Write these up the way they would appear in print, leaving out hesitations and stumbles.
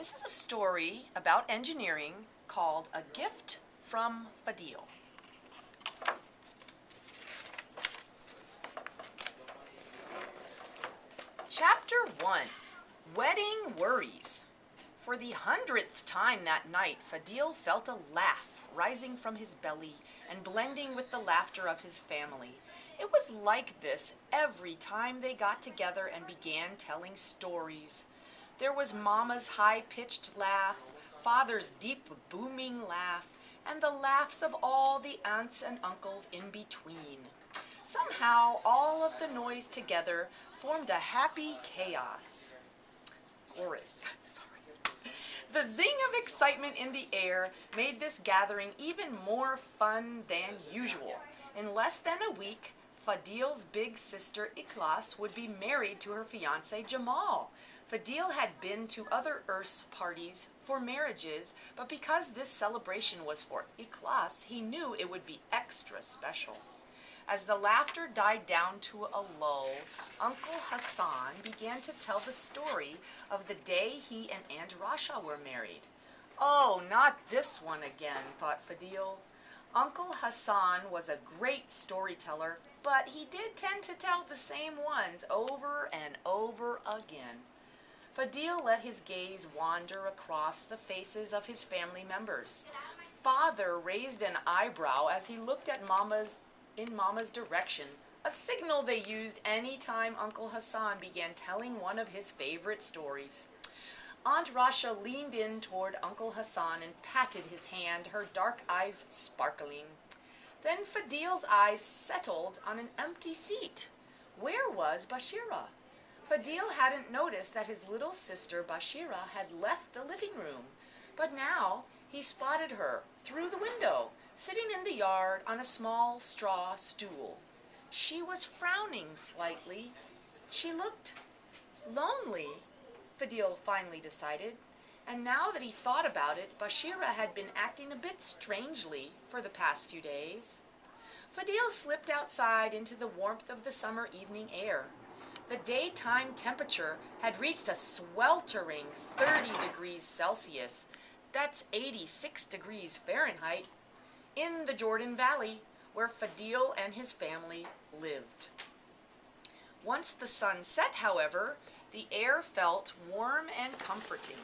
This is a story about engineering called A Gift from Fadil. Chapter 1, Wedding Worries. For the 100th time that night, Fadil felt a laugh rising from his belly and blending with the laughter of his family. It was like this every time they got together and began telling stories. There was Mama's high-pitched laugh, Father's deep booming laugh, and the laughs of all the aunts and uncles in between. Somehow, all of the noise together formed a happy chaos. Chorus. The zing of excitement in the air made this gathering even more fun than usual. In less than a week, Fadil's big sister Ikhlas would be married to her fiancé Jamal. Fadil had been to other Urs parties for marriages, but because this celebration was for Ikhlas, he knew it would be extra special. As the laughter died down to a lull, Uncle Hassan began to tell the story of the day he and Aunt Rasha were married. Oh, not this one again, thought Fadil. Uncle Hassan was a great storyteller, but he did tend to tell the same ones over and over again. Fadil let his gaze wander across the faces of his family members. Father raised an eyebrow as he looked at in Mama's direction, a signal they used any time Uncle Hassan began telling one of his favorite stories. Aunt Rasha leaned in toward Uncle Hassan and patted his hand, her dark eyes sparkling. Then Fadil's eyes settled on an empty seat. Where was Bashira? Fadil hadn't noticed that his little sister Bashira had left the living room, but now he spotted her through the window, sitting in the yard on a small straw stool. She was frowning slightly. She looked lonely, Fadil finally decided, and now that he thought about it, Bashira had been acting a bit strangely for the past few days. Fadil slipped outside into the warmth of the summer evening air. The daytime temperature had reached a sweltering 30 degrees Celsius. That's 86 degrees Fahrenheit. In the Jordan Valley, where Fadil and his family lived. Once the sun set, however, the air felt warm and comforting.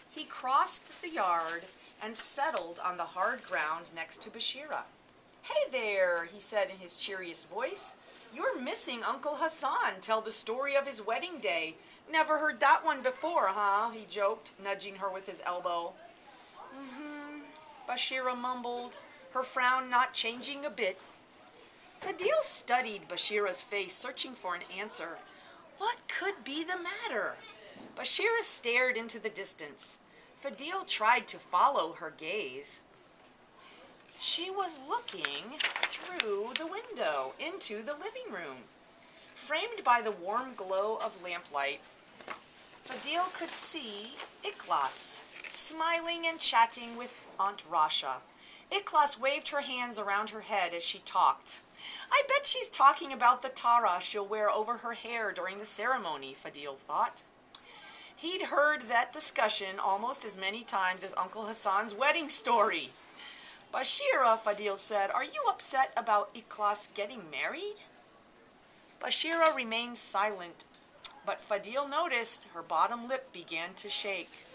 He crossed the yard and settled on the hard ground next to Bashira. "Hey there," he said in his cheeriest voice. "You're missing Uncle Hassan tell the story of his wedding day. Never heard that one before, huh?" he joked, nudging her with his elbow. Bashira mumbled, her frown not changing a bit. Fadil studied Bashira's face, searching for an answer. What could be the matter? Bashira stared into the distance. Fadil tried to follow her gaze. She was looking through the window into the living room. Framed by the warm glow of lamplight, Fadil could see Ikhlas, smiling and chatting with Aunt Rasha. Ikhlas waved her hands around her head as she talked. "I bet she's talking about the tara she'll wear over her hair during the ceremony," Fadil thought. He'd heard that discussion almost as many times as Uncle Hassan's wedding story. "Bashira," Fadil said, "are you upset about Ikhlas getting married?" Bashira remained silent, but Fadil noticed her bottom lip began to shake.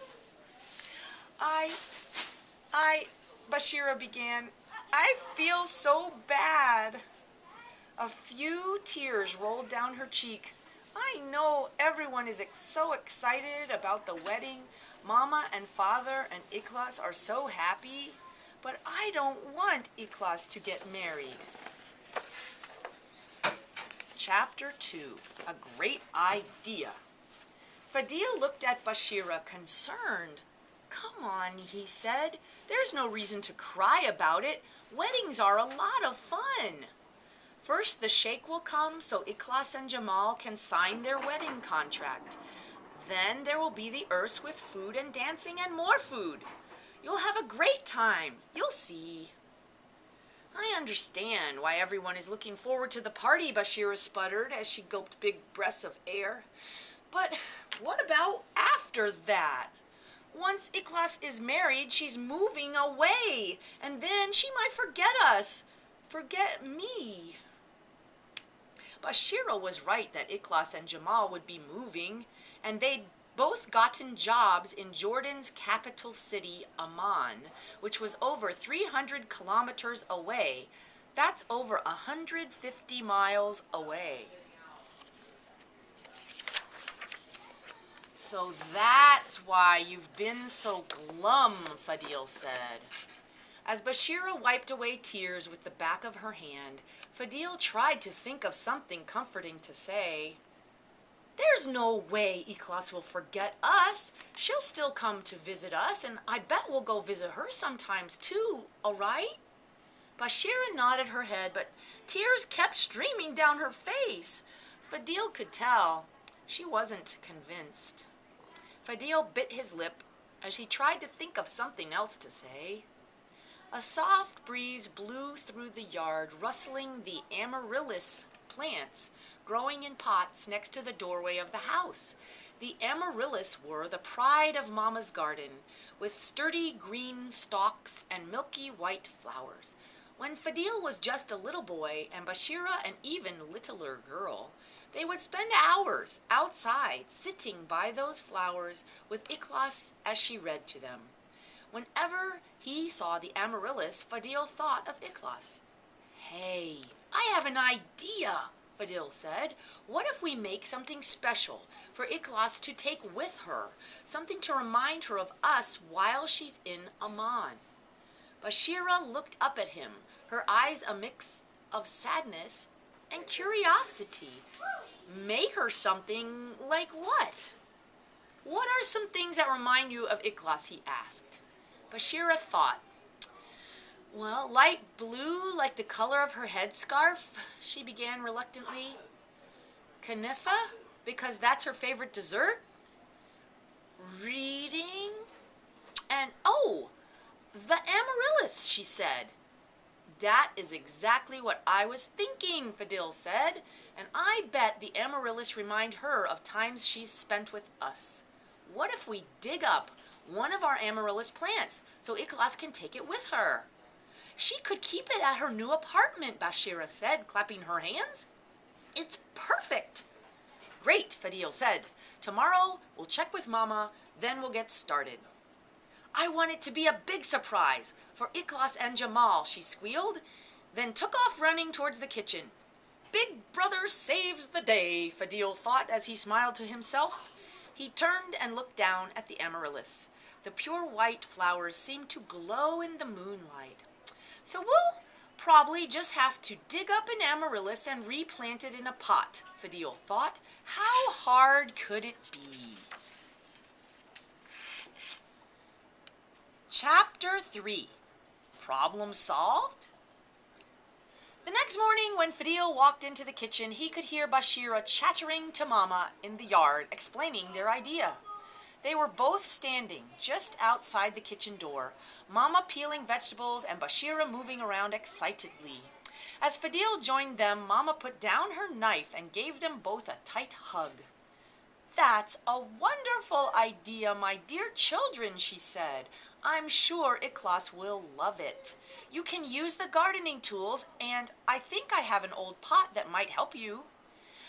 Bashira began, "I feel so bad." A few tears rolled down her cheek. "I know everyone is so excited about the wedding. Mama and Father and Ikhlas are so happy, but I don't want Ikhlas to get married." Chapter 2, A Great Idea. Fadil looked at Bashira, concerned. "Come on," he said. "There's no reason to cry about it. Weddings are a lot of fun. First, the sheikh will come so Ikhlas and Jamal can sign their wedding contract. Then there will be the Urs with food and dancing and more food. You'll have a great time. You'll see." "I understand why everyone is looking forward to the party," Bashira sputtered as she gulped big breaths of air. "But what about after that? Once Iklas is married, she's moving away, and then she might forget us. Forget me. Bashira was right that Iklas and Jamal would be moving, and they'd both gotten jobs in Jordan's capital city, Amman, which was over 300 kilometers away. That's over 150 miles away. So that's why you've been so glum, Fadil said. As Bashira wiped away tears with the back of her hand, Fadil tried to think of something comforting to say. There's no way Iklas will forget us. She'll still come to visit us, and I bet we'll go visit her sometimes too, all right? Bashira nodded her head, but tears kept streaming down her face. Fadil could tell she wasn't convinced. Fadil bit his lip as he tried to think of something else to say. A soft breeze blew through the yard, rustling the amaryllis plants growing in pots next to the doorway of the house. The amaryllis were the pride of Mama's garden, with sturdy green stalks and milky white flowers. When Fadil was just a little boy and Bashira an even littler girl, they would spend hours outside sitting by those flowers with Iklas as she read to them. Whenever he saw the amaryllis, Fadil thought of Iklas. Hey, I have an idea, Fadil said. What if we make something special for Iklas to take with her, something to remind her of us while she's in Amman? Bashira looked up at him, her eyes a mix of sadness and curiosity. Make her something like what? What are some things that remind you of Iklas, he asked. Bashira thought. Well, light blue, like the color of her headscarf, she began reluctantly. Kanifa, because that's her favorite dessert. Reading. And, oh, the amaryllis, she said. That is exactly what I was thinking, Fadil said, and I bet the amaryllis remind her of times she's spent with us. What if we dig up one of our amaryllis plants so Iklas can take it with her? She could keep it at her new apartment, Bashira said, clapping her hands. It's perfect. Great, Fadil said. Tomorrow we'll check with Mama, then we'll get started. I want it to be a big surprise for Iklas and Jamal, she squealed, then took off running towards the kitchen. Big brother saves the day, Fadil thought as he smiled to himself. He turned and looked down at the amaryllis. The pure white flowers seemed to glow in the moonlight. So we'll probably just have to dig up an amaryllis and replant it in a pot, Fadil thought. How hard could it be? Chapter 3. Problem solved? The next morning, when Fadil walked into the kitchen, he could hear Bashira chattering to Mama in the yard, explaining their idea. They were both standing just outside the kitchen door, Mama peeling vegetables and Bashira moving around excitedly. As Fadil joined them, Mama put down her knife and gave them both a tight hug. That's a wonderful idea, my dear children, she said. I'm sure Iklas will love it. You can use the gardening tools, and I think I have an old pot that might help you.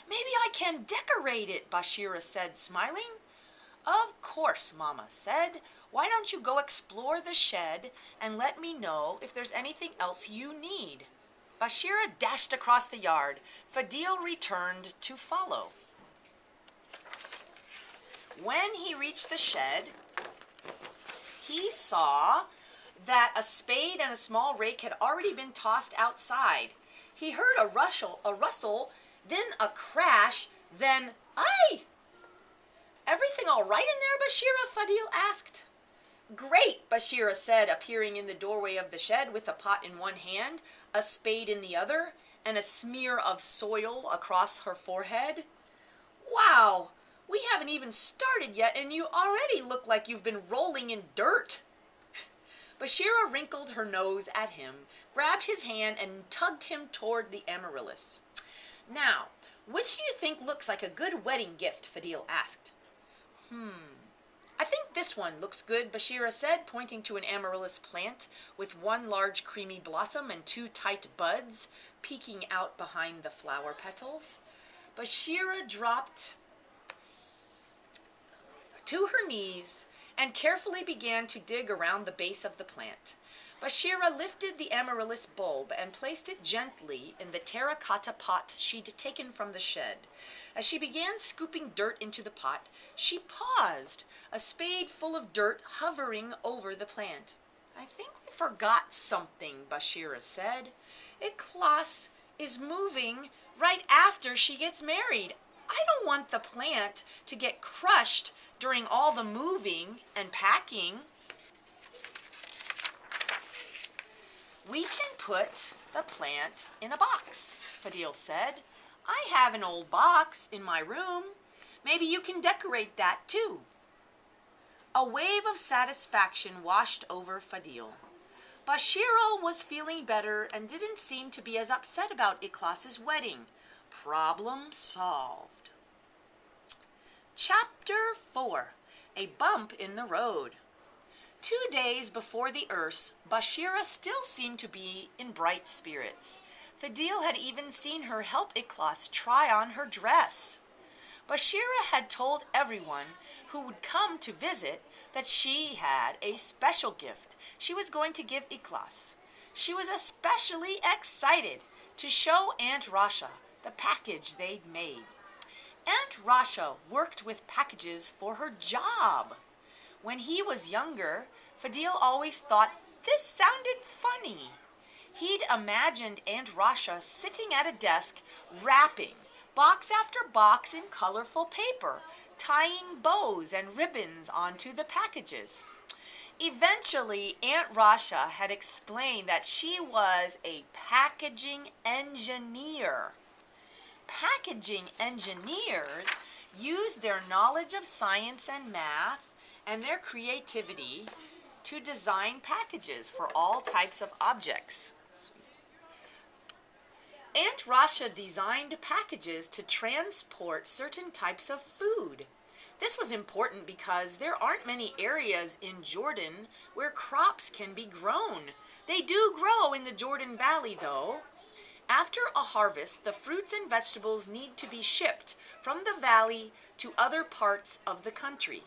Maybe I can decorate it, Bashira said, smiling. Of course, Mama said. Why don't you go explore the shed and let me know if there's anything else you need? Bashira dashed across the yard. Fadil returned to follow. When he reached the shed, he saw that a spade and a small rake had already been tossed outside. He heard a rustle, then a crash, then, "Aye! Everything all right in there, Bashira?" Fadil asked. "Great," Bashira said, appearing in the doorway of the shed with a pot in one hand, a spade in the other, and a smear of soil across her forehead. "Wow! We haven't even started yet, and you already look like you've been rolling in dirt." Bashira wrinkled her nose at him, grabbed his hand, and tugged him toward the amaryllis. "Now, which do you think looks like a good wedding gift?" Fadil asked. I think this one looks good, Bashira said, pointing to an amaryllis plant with one large creamy blossom and two tight buds peeking out behind the flower petals. Bashira dropped to her knees and carefully began to dig around the base of the plant. Bashira lifted the amaryllis bulb and placed it gently in the terracotta pot she'd taken from the shed. As she began scooping dirt into the pot, she paused, a spade full of dirt hovering over the plant. I think we forgot something, Bashira said. Iklas is moving right after she gets married. I don't want the plant to get crushed during all the moving and packing. We can put the plant in a box, Fadil said. I have an old box in my room. Maybe you can decorate that too. A wave of satisfaction washed over Fadil. Bashira was feeling better and didn't seem to be as upset about Iklas's wedding. Problem solved. Chapter 4. A Bump in the Road. 2 days before the Urs, Bashira still seemed to be in bright spirits. Fadil had even seen her help Iklas try on her dress. Bashira had told everyone who would come to visit that she had a special gift she was going to give Iklas. She was especially excited to show Aunt Rasha the package they'd made. Aunt Rasha worked with packages for her job. When he was younger, Fadil always thought this sounded funny. He'd imagined Aunt Rasha sitting at a desk, wrapping box after box in colorful paper, tying bows and ribbons onto the packages. Eventually, Aunt Rasha had explained that she was a packaging engineer. Packaging engineers use their knowledge of science and math and their creativity to design packages for all types of objects. Aunt Rasha designed packages to transport certain types of food. This was important because there aren't many areas in Jordan where crops can be grown. They do grow in the Jordan Valley, though. After a harvest, the fruits and vegetables need to be shipped from the valley to other parts of the country.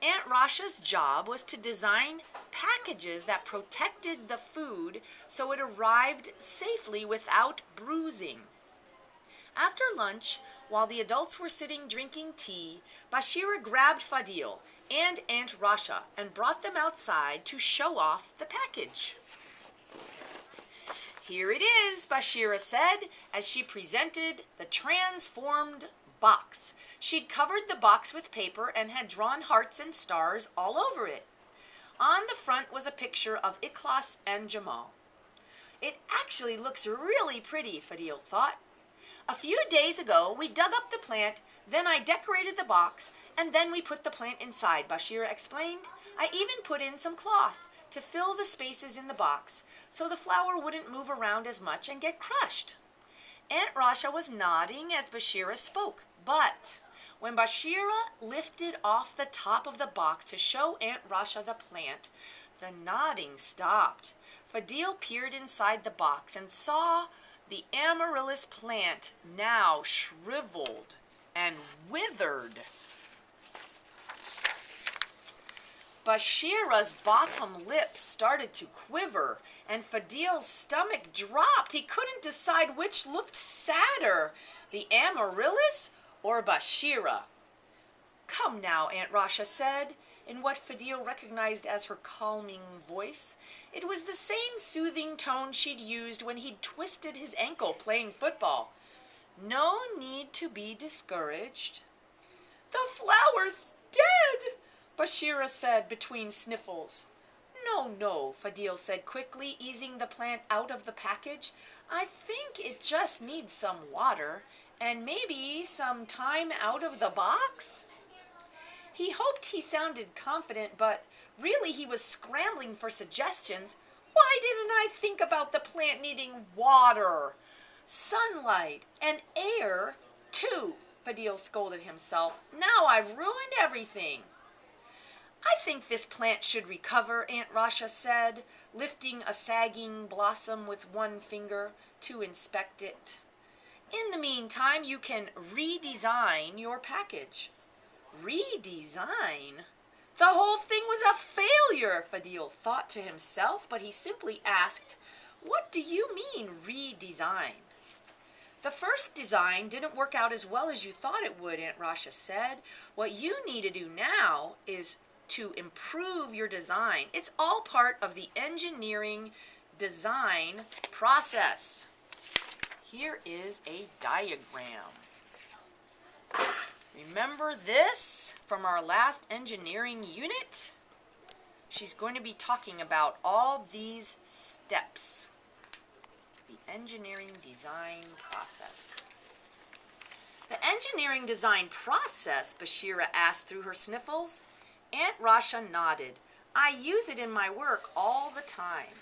Aunt Rasha's job was to design packages that protected the food so it arrived safely without bruising. After lunch, while the adults were sitting drinking tea, Bashira grabbed Fadil and Aunt Rasha and brought them outside to show off the package. Here it is, Bashira said, as she presented the transformed box. She'd covered the box with paper and had drawn hearts and stars all over it. On the front was a picture of Iklas and Jamal. It actually looks really pretty, Fadil thought. A few days ago, we dug up the plant, then I decorated the box, and then we put the plant inside, Bashira explained. I even put in some cloth to fill the spaces in the box so the flower wouldn't move around as much and get crushed. Aunt Rasha was nodding as Bashira spoke, but when Bashira lifted off the top of the box to show Aunt Rasha the plant, the nodding stopped. Fadil peered inside the box and saw the amaryllis plant now shriveled and withered. Bashira's bottom lip started to quiver, and Fadil's stomach dropped. He couldn't decide which looked sadder, the amaryllis or Bashira. Come now, Aunt Rasha said, in what Fadil recognized as her calming voice. It was the same soothing tone she'd used when he'd twisted his ankle playing football. No need to be discouraged. The flower's dead, Bashira said between sniffles. No, Fadil said quickly, easing the plant out of the package. I think it just needs some water and maybe some time out of the box. He hoped he sounded confident, but really he was scrambling for suggestions. Why didn't I think about the plant needing water, sunlight, and air, too? Fadil scolded himself. Now I've ruined everything. I think this plant should recover, Aunt Rasha said, lifting a sagging blossom with one finger to inspect it. In the meantime, you can redesign your package. Redesign? The whole thing was a failure, Fadil thought to himself, but he simply asked, "What do you mean, redesign?" "The first design didn't work out as well as you thought it would," Aunt Rasha said. "What you need to do now is to improve your design. It's all part of the engineering design process." Here is a diagram. Remember this from our last engineering unit? She's going to be talking about all these steps. The engineering design process. The engineering design process, Bashira asked through her sniffles. Aunt Rasha nodded. "I use it in my work all the time."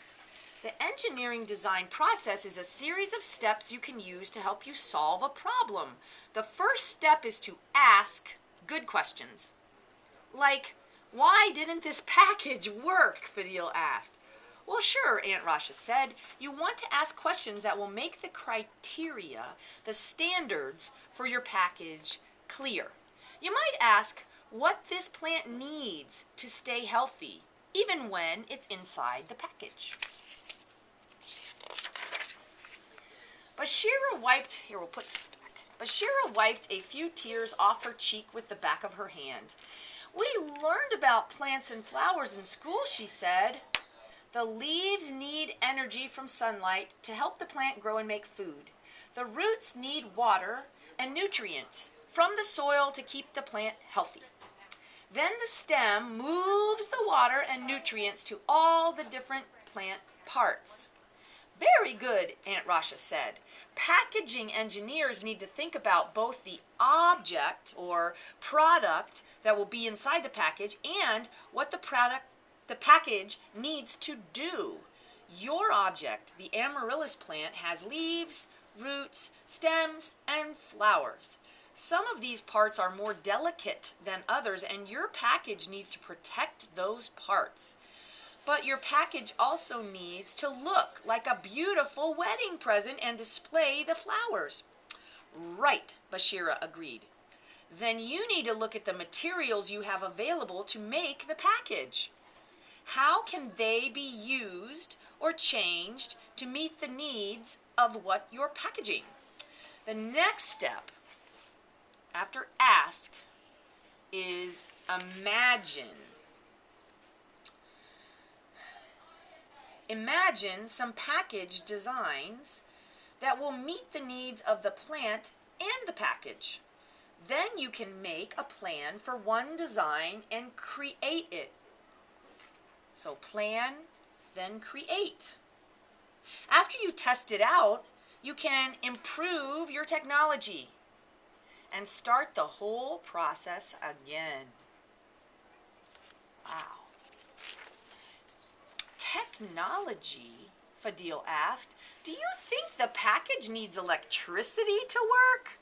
The engineering design process is a series of steps you can use to help you solve a problem. The first step is to ask good questions. Like, "Why didn't this package work?" Fadil asked. "Well, sure," Aunt Rasha said. "You want to ask questions that will make the criteria, the standards for your package clear. You might ask what this plant needs to stay healthy, even when it's inside the package." Bashira wiped a few tears off her cheek with the back of her hand. "We learned about plants and flowers in school," she said. "The leaves need energy from sunlight to help the plant grow and make food. The roots need water and nutrients from the soil to keep the plant healthy. Then the stem moves the water and nutrients to all the different plant parts." "Very good," Aunt Rasha said. "Packaging engineers need to think about both the object or product that will be inside the package and what the package needs to do. Your object, the amaryllis plant, has leaves, roots, stems, and flowers. Some of these parts are more delicate than others, and your package needs to protect those parts. But your package also needs to look like a beautiful wedding present and display the flowers." "Right," Bashira agreed. "Then you need to look at the materials you have available to make the package. How can they be used or changed to meet the needs of what you're packaging?" The next step after ask is imagine. Imagine some package designs that will meet the needs of the plant and the package. Then you can make a plan for one design and create it. So plan, then create. After you test it out, you can improve your technology and start the whole process again. Wow. "Technology?" Fadil asked. "Do you think the package needs electricity to work?"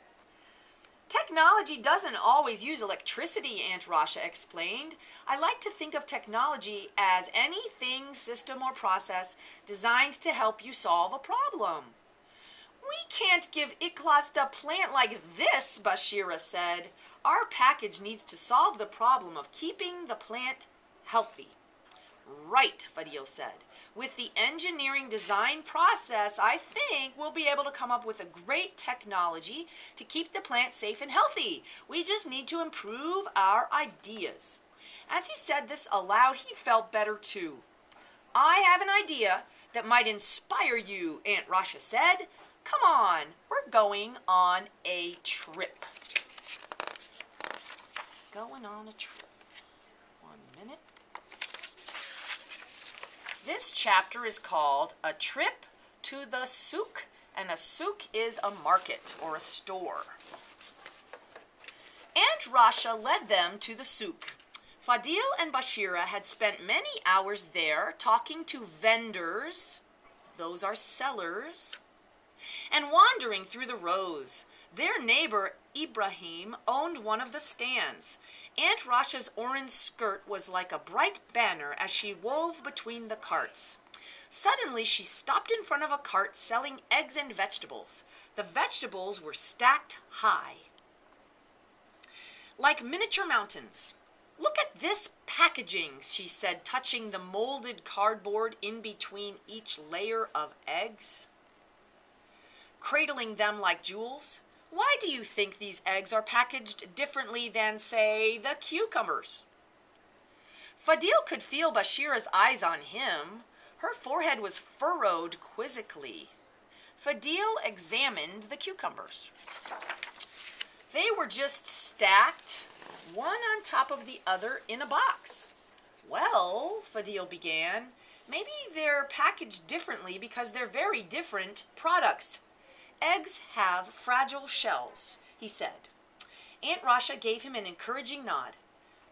"Technology doesn't always use electricity," Aunt Rasha explained. "I like to think of technology as anything, system, or process designed to help you solve a problem." "We can't give Ikhlas the plant like this," Bashira said. "Our package needs to solve the problem of keeping the plant healthy." "Right," Fadil said. "With the engineering design process, I think we'll be able to come up with a great technology to keep the plant safe and healthy. We just need to improve our ideas." As he said this aloud, he felt better too. "I have an idea that might inspire you," Aunt Rasha said. "Come on, we're going on a trip." Going on a trip. 1 minute. This chapter is called A Trip to the Souk, and a souk is a market or a store. Aunt Rasha led them to the souk. Fadil and Bashira had spent many hours there talking to vendors, those are sellers, and wandering through the rows. Their neighbor, Ibrahim, owned one of the stands. Aunt Rasha's orange skirt was like a bright banner as she wove between the carts. Suddenly, she stopped in front of a cart selling eggs and vegetables. The vegetables were stacked high, like miniature mountains. "Look at this packaging," she said, touching the molded cardboard in between each layer of eggs, cradling them like jewels. "Why do you think these eggs are packaged differently than, say, the cucumbers?" Fadil could feel Bashira's eyes on him. Her forehead was furrowed quizzically. Fadil examined the cucumbers. They were just stacked, one on top of the other in a box. "Well," Fadil began, "maybe they're packaged differently because they're very different products. Eggs have fragile shells," he said. Aunt Rasha gave him an encouraging nod.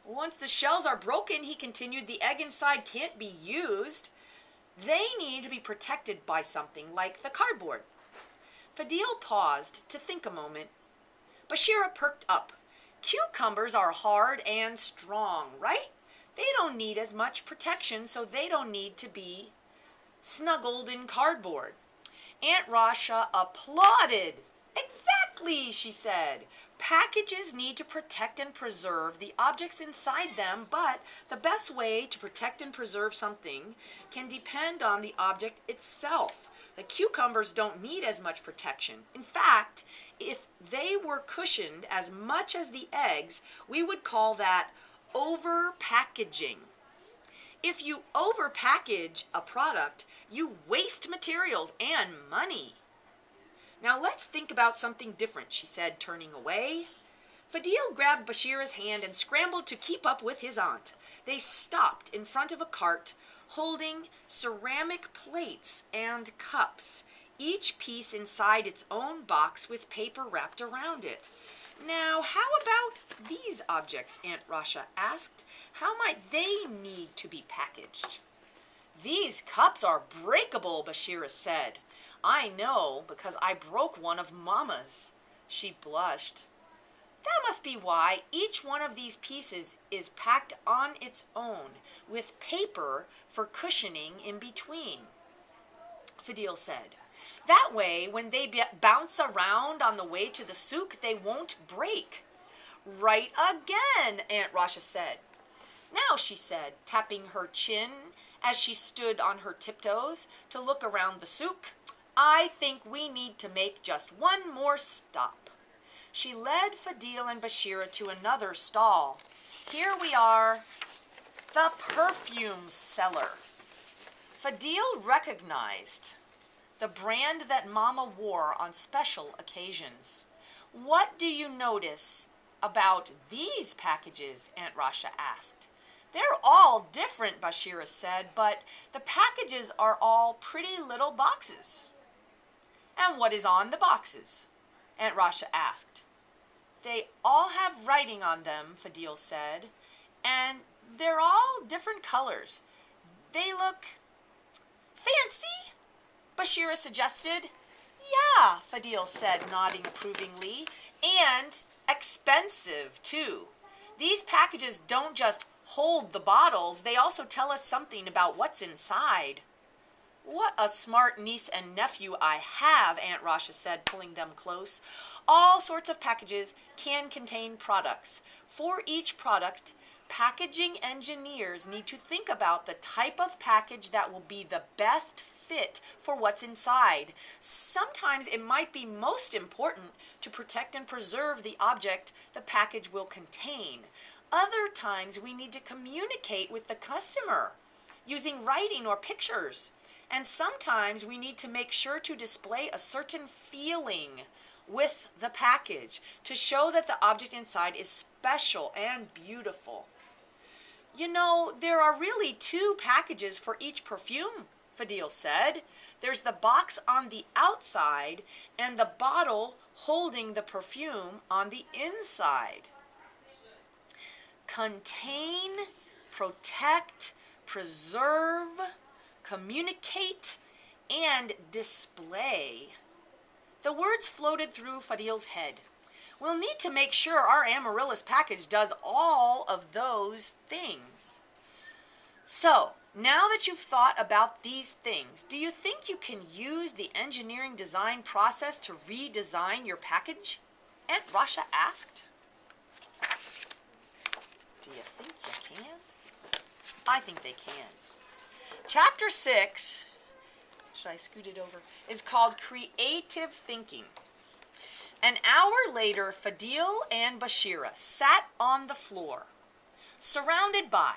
"Once the shells are broken," he continued, "the egg inside can't be used. They need to be protected by something like the cardboard." Fadil paused to think a moment. Bashira perked up. "Cucumbers are hard and strong, right? They don't need as much protection, so they don't need to be snuggled in cardboard." Aunt Rasha applauded. "Exactly," she said. "Packages need to protect and preserve the objects inside them, but the best way to protect and preserve something can depend on the object itself. The cucumbers don't need as much protection. In fact, if they were cushioned as much as the eggs, we would call that over-packaging. If you over-package a product, you waste materials and money." "Now let's think about something different," she said, turning away. Fadil grabbed Bashira's hand and scrambled to keep up with his aunt. They stopped in front of a cart holding ceramic plates and cups, each piece inside its own box with paper wrapped around it. "Now, how about these objects?" Aunt Rasha asked. "How might they need to be packaged?" "These cups are breakable," Bashira said. "I know, because I broke one of Mama's." She blushed. "That must be why each one of these pieces is packed on its own, with paper for cushioning in between," Fadil said. "That way, when they bounce around on the way to the souk, they won't break." "Right again," Aunt Rasha said. "Now," she said, tapping her chin as she stood on her tiptoes to look around the souk, "I think we need to make just one more stop." She led Fadil and Bashira to another stall. "Here we are, the perfume seller." Fadil recognized the brand that Mama wore on special occasions. "What do you notice about these packages?" Aunt Rasha asked. "They're all different," Bashira said, "but the packages are all pretty little boxes." "And what is on the boxes?" Aunt Rasha asked. "They all have writing on them," Fadil said, "and they're all different colors. They look fancy," Bashira suggested. "Yeah," Fadil said, nodding approvingly, "and expensive, too. These packages don't just hold the bottles, they also tell us something about what's inside." "What a smart niece and nephew I have," Aunt Rasha said, pulling them close. "All sorts of packages can contain products. For each product, packaging engineers need to think about the type of package that will be the best fit for what's inside. Sometimes it might be most important to protect and preserve the object the package will contain. Other times we need to communicate with the customer using writing or pictures. And sometimes we need to make sure to display a certain feeling with the package to show that the object inside is special and beautiful." "You know, there are really 2 packages for each perfume," Fadil said. "There's the box on the outside and the bottle holding the perfume on the inside." Contain, protect, preserve, communicate, and display. The words floated through Fadil's head. We'll need to make sure our amaryllis package does all of those things. So, now that you've thought about these things, do you think you can use the engineering design process to redesign your package? Aunt Rasha asked. Do you think you can? I think they can. Chapter 6, should I scoot it over, is called Creative Thinking. An hour later, Fadil and Bashira sat on the floor, surrounded by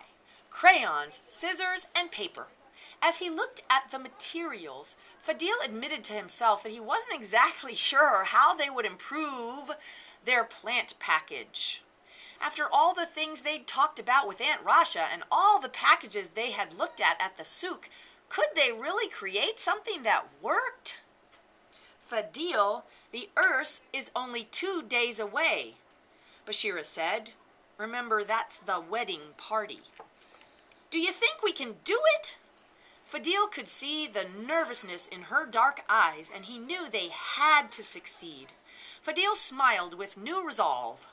crayons, scissors, and paper. As he looked at the materials, Fadil admitted to himself that he wasn't exactly sure how they would improve their plant package. After all the things they'd talked about with Aunt Rasha and all the packages they had looked at the souk, could they really create something that worked? Fadil, the Urs is only 2 days away, Bashira said. Remember, that's the wedding party. Do you think we can do it? Fadil could see the nervousness in her dark eyes, and he knew they had to succeed. Fadil smiled with new resolve.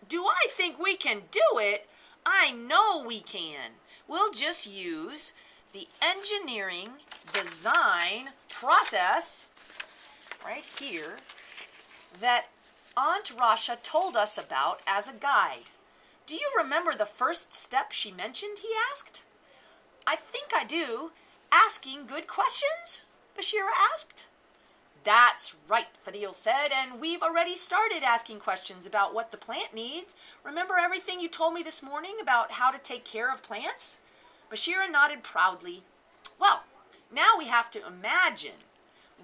Do I think we can do it? I know we can. We'll just use the engineering design process right here that Aunt Rasha told us about as a guide. Do you remember the first step she mentioned, he asked. I think I do. Asking good questions? Bashira asked. That's right, Fadil said, and we've already started asking questions about what the plant needs. Remember everything you told me this morning about how to take care of plants? Bashira nodded proudly. Well, now we have to imagine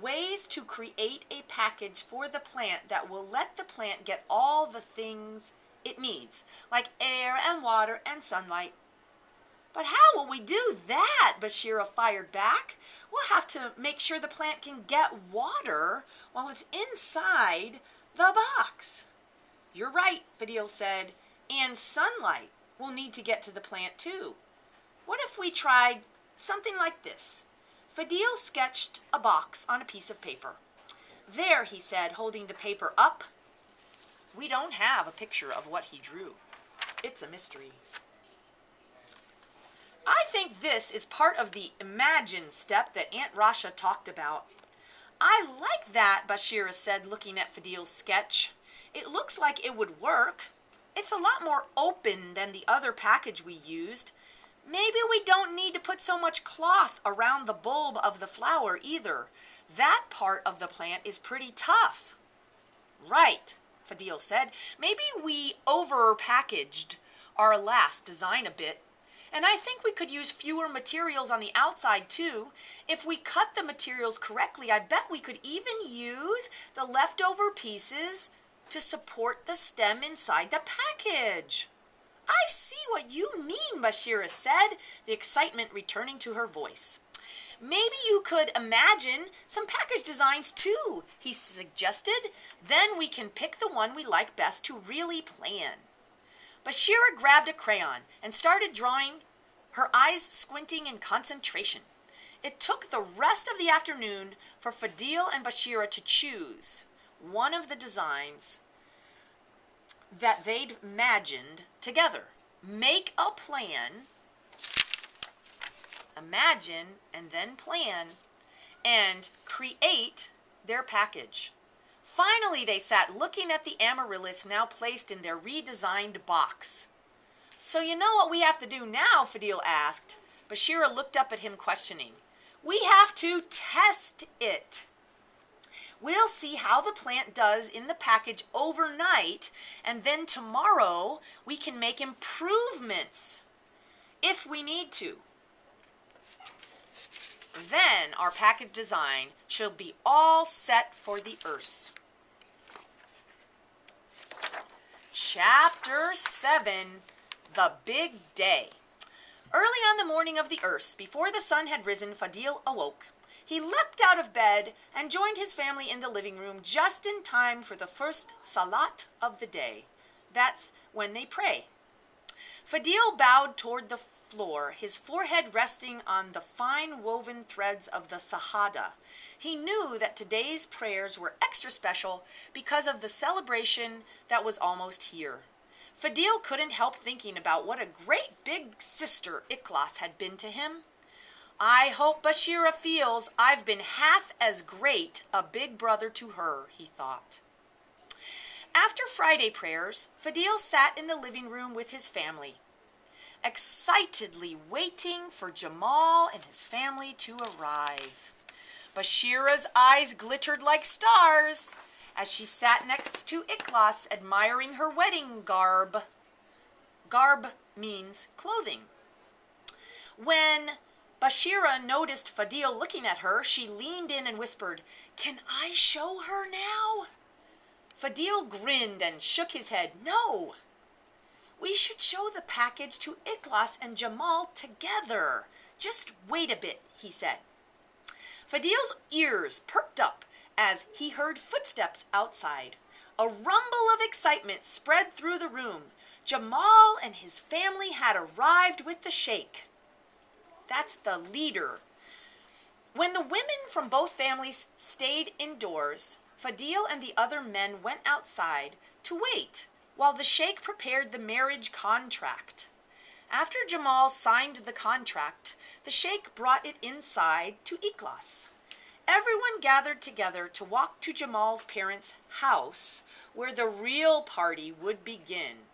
ways to create a package for the plant that will let the plant get all the things it needs, like air and water and sunlight. But how will we do that? Bashira fired back. We'll have to make sure the plant can get water while it's inside the box. You're right, Fadil said, and sunlight will need to get to the plant too. What if we tried something like this? Fadil sketched a box on a piece of paper. There, he said, holding the paper up. We don't have a picture of what he drew. It's a mystery. I think this is part of the imagine step that Aunt Rasha talked about. I like that, Bashira said, looking at Fadil's sketch. It looks like it would work. It's a lot more open than the other package we used. Maybe we don't need to put so much cloth around the bulb of the flower either. That part of the plant is pretty tough. Right, Fadil said. Maybe we over-packaged our last design a bit. And I think we could use fewer materials on the outside too. If we cut the materials correctly, I bet we could even use the leftover pieces to support the stem inside the package. I see what you mean, Bashira said, the excitement returning to her voice. Maybe you could imagine some package designs too, he suggested. Then we can pick the one we like best to really plan. Bashira grabbed a crayon and started drawing, her eyes squinting in concentration. It took the rest of the afternoon for Fadil and Bashira to choose one of the designs that they'd imagined together. Make a plan, imagine, and then plan, and create their package. Finally, they sat looking at the amaryllis now placed in their redesigned box. So you know what we have to do now? Fadil asked. Bashira looked up at him questioning. We have to test it. We'll see how the plant does in the package overnight, and then tomorrow we can make improvements if we need to. Then our package design should be all set for the Urs. Chapter 7, The Big Day. Early on the morning of the Urs, before the sun had risen, Fadil awoke. He leapt out of bed and joined his family in the living room just in time for the first salat of the day. That's when they pray. Fadil bowed toward the floor, his forehead resting on the fine woven threads of the Sahada. He knew that today's prayers were extra special because of the celebration that was almost here. Fadil couldn't help thinking about what a great big sister Ikhlas had been to him. I hope Bashira feels I've been half as great a big brother to her, he thought. After Friday prayers, Fadil sat in the living room with his family, excitedly waiting for Jamal and his family to arrive. Bashira's eyes glittered like stars as she sat next to Ikhlas, admiring her wedding garb. Garb means clothing. When Bashira noticed Fadil looking at her, she leaned in and whispered, "Can I show her now?" Fadil grinned and shook his head. "No. We should show the package to Ikhlas and Jamal together. Just wait a bit," he said. Fadil's ears perked up as he heard footsteps outside. A rumble of excitement spread through the room. Jamal and his family had arrived with the sheikh. That's the leader. When the women from both families stayed indoors, Fadil and the other men went outside to wait while the sheikh prepared the marriage contract. After Jamal signed the contract, the sheikh brought it inside to Ikhlas. Everyone gathered together to walk to Jamal's parents' house, where the real party would begin.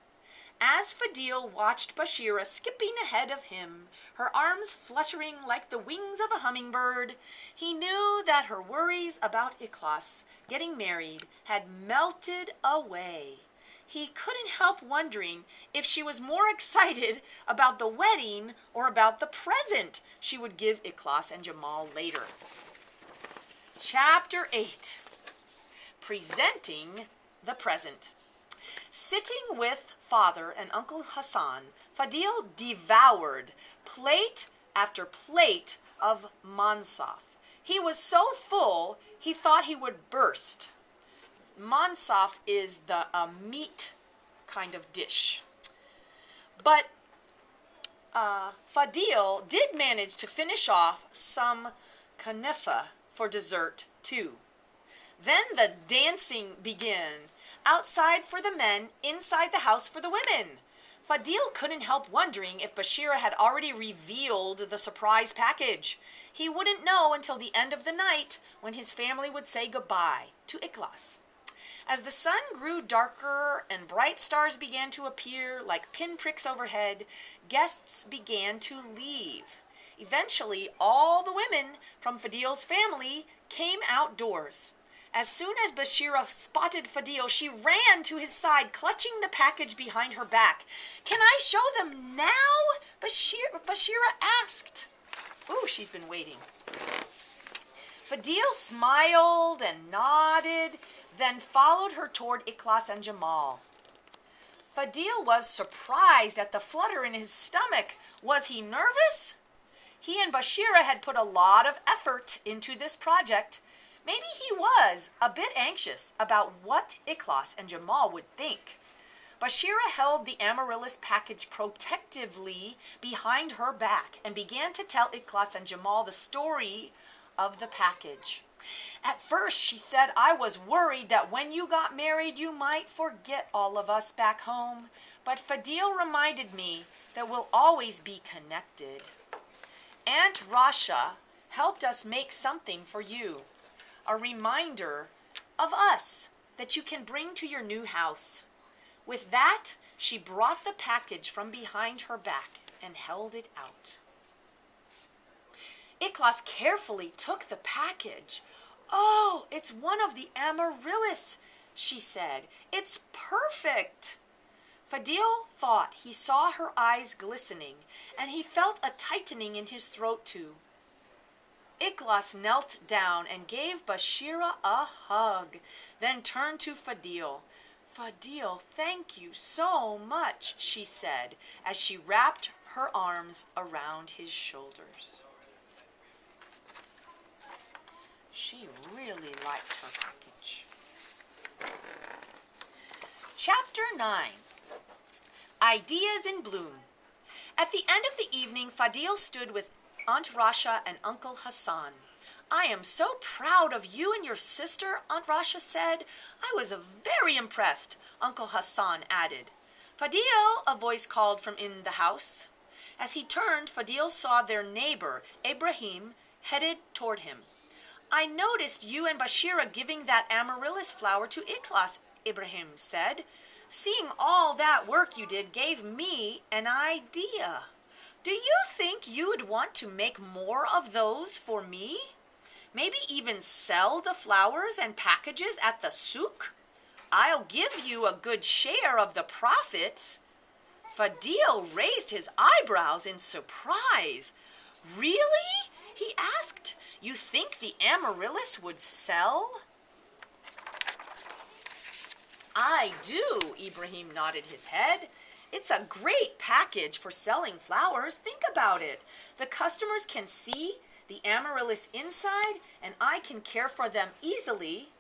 As Fadil watched Bashira skipping ahead of him, her arms fluttering like the wings of a hummingbird, he knew that her worries about Ikhlas getting married had melted away. He couldn't help wondering if she was more excited about the wedding or about the present she would give Ikhlas and Jamal later. Chapter 8. Presenting the present. Sitting with Father and Uncle Hassan, Fadil devoured plate after plate of mansaf. He was so full, he thought he would burst. Mansaf is the meat kind of dish. But Fadil did manage to finish off some kanefa for dessert too. Then the dancing began. Outside for the men, inside the house for the women. Fadil couldn't help wondering if Bashira had already revealed the surprise package. He wouldn't know until the end of the night when his family would say goodbye to Ikhlas. As the sun grew darker and bright stars began to appear like pinpricks overhead, guests began to leave. Eventually, all the women from Fadil's family came outdoors. As soon as Bashira spotted Fadil, she ran to his side, clutching the package behind her back. "Can I show them now?" Bashira asked. Ooh, she's been waiting. Fadil smiled and nodded, then followed her toward Ikhlas and Jamal. Fadil was surprised at the flutter in his stomach. Was he nervous? He and Bashira had put a lot of effort into this project. Maybe he was a bit anxious about what Ikhlas and Jamal would think. Bashira held the amaryllis package protectively behind her back and began to tell Ikhlas and Jamal the story of the package. At first, she said, "I was worried that when you got married, you might forget all of us back home. But Fadil reminded me that we'll always be connected. Aunt Rasha helped us make something for you. A reminder of us that you can bring to your new house." With that, she brought the package from behind her back and held it out. Ikhlas carefully took the package. "Oh, it's one of the amaryllis," she said. "It's perfect." Fadil thought he saw her eyes glistening, and he felt a tightening in his throat too. Ikhlas knelt down and gave Bashira a hug, then turned to Fadil. "Fadil, thank you so much," she said as she wrapped her arms around his shoulders. She really liked her package. Chapter 9. Ideas in Bloom. At the end of the evening, Fadil stood with Aunt Rasha and Uncle Hassan. "I am so proud of you and your sister," Aunt Rasha said. "I was very impressed," Uncle Hassan added. "Fadil," a voice called from in the house. As he turned, Fadil saw their neighbor, Ibrahim, headed toward him. "I noticed you and Bashira giving that amaryllis flower to Ikhlas," Ibrahim said. "Seeing all that work you did gave me an idea. Do you think you would want to make more of those for me? Maybe even sell the flowers and packages at the souk? I'll give you a good share of the profits." Fadil raised his eyebrows in surprise. "Really?" he asked. "You think the amaryllis would sell?" "I do," Ibrahim nodded his head. "It's a great package for selling flowers. Think about it. The customers can see the amaryllis inside, and I can care for them easily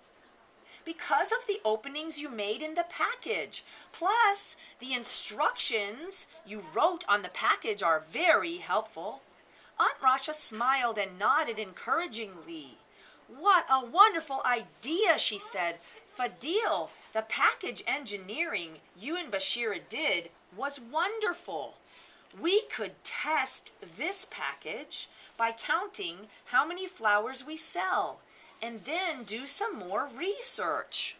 because of the openings you made in the package. Plus, the instructions you wrote on the package are very helpful." Aunt Rasha smiled and nodded encouragingly. "What a wonderful idea," she said. "Fadil, the package engineering you and Bashira did was wonderful. We could test this package by counting how many flowers we sell and then do some more research."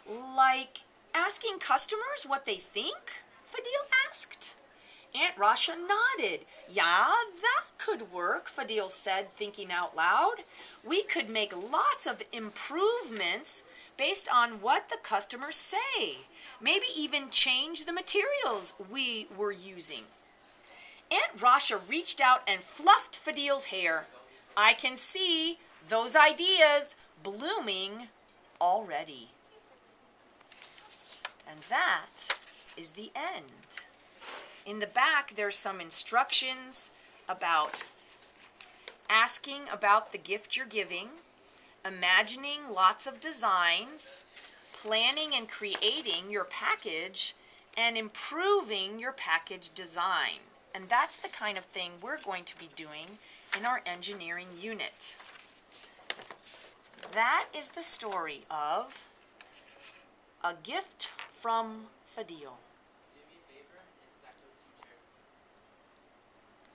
"Like asking customers what they think?" Fadil asked. Aunt Rasha nodded. "Yeah, that could work," Fadil said, thinking out loud. "We could make lots of improvements based on what the customers say. Maybe even change the materials we were using." Aunt Rasha reached out and fluffed Fadil's hair. "I can see those ideas blooming already." And that is the end. In the back, there's some instructions about asking about the gift you're giving, imagining lots of designs, planning and creating your package, and improving your package design. And that's the kind of thing we're going to be doing in our engineering unit. That is the story of A Gift from Fadil.